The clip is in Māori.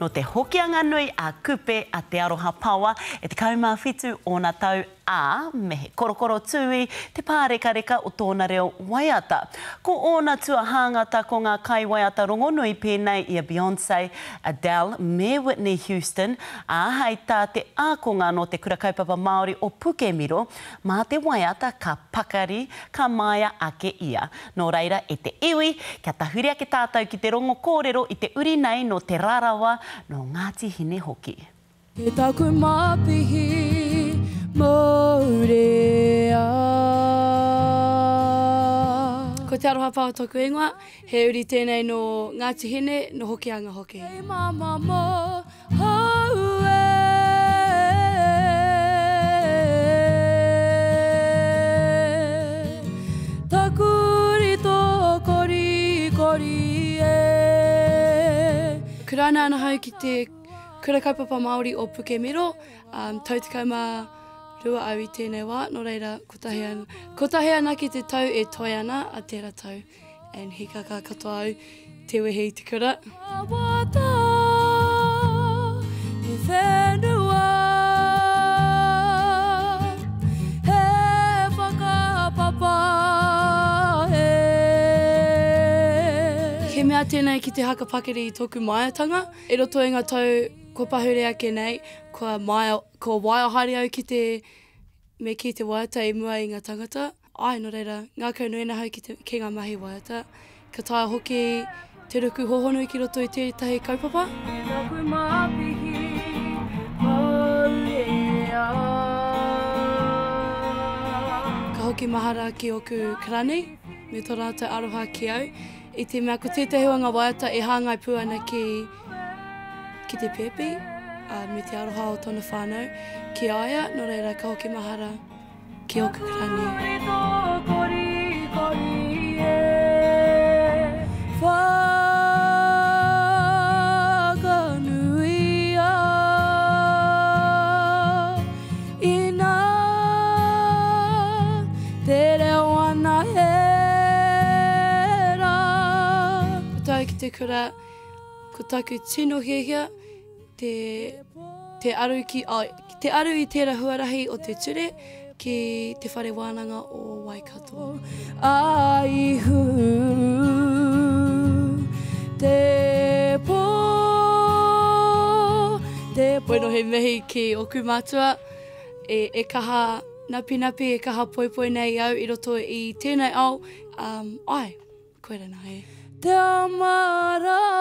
no te hokianga nui a kupe a te aroha paua e te kaumawhitu o nā tau a me he korokoro tui te pārekareka o tōna reo waiata. Ko ōna tua hāngata ko ngā kai waiata rongonui pēnei i a Beyoncé, Adele me Whitney Houston, a hei tā te ākonga no te kura kaupapa Māori o Pukemiro, mā te waiata ka pakari, ka maia ake ia. Nō reira, e te iwi, kia tahuri ake tātou ki te rongo kōrero i te uri nei no te rarawa no Ngāti Hine hoki. E taku mapihi maurea. Ko te aroha pāo tōku ingoa, he uri tēnei no Ngāti Hine no hokianga hoki. Hei mama mo haue. Takuri tō kori kori e. Kurana ana hau ki te kura kaupapa Māori o Pukemiro, tau te kauma rua au i tēnei wā, no reira, ko tahe ana ki te tau e toi ana a tērā tau. And hika ka katoa au, te wehe i te kura. Awata, he whenua, he whakapapa, he. He mea tēnei ki te hakapakeri i tōku maiatanga, e roto i ngā tau ko pahure ake nei, ko waiohari au ki te waiata e mua i ngā tangata. Ai, no reira, ngā kaunuena hau ki ngā mahi waiata. Ka taia hoki te ruku hohonu ki roto i tētahi kaupapa. Ka hoki mahara ki oku karani, me tō rātou aroha ki au. I te mea ko tētahi o ngā waiata e hāngai pū ana ki te pepi, me te aroha o tōna whānau, ki aia, no reira ka hoki mahara ki oku karani. Whakanuia ina te reo ana hera. Ko tau ki te kura, ko taku tino hehia, te aru i tērā huarahi o te ture ki te whare wānanga o Waikato. Aihu te pō, no he mihi ki oku mātua, e kaha napi, e kaha poipoi nei au i roto i tēnei au, ai, koe rana he. Te amarama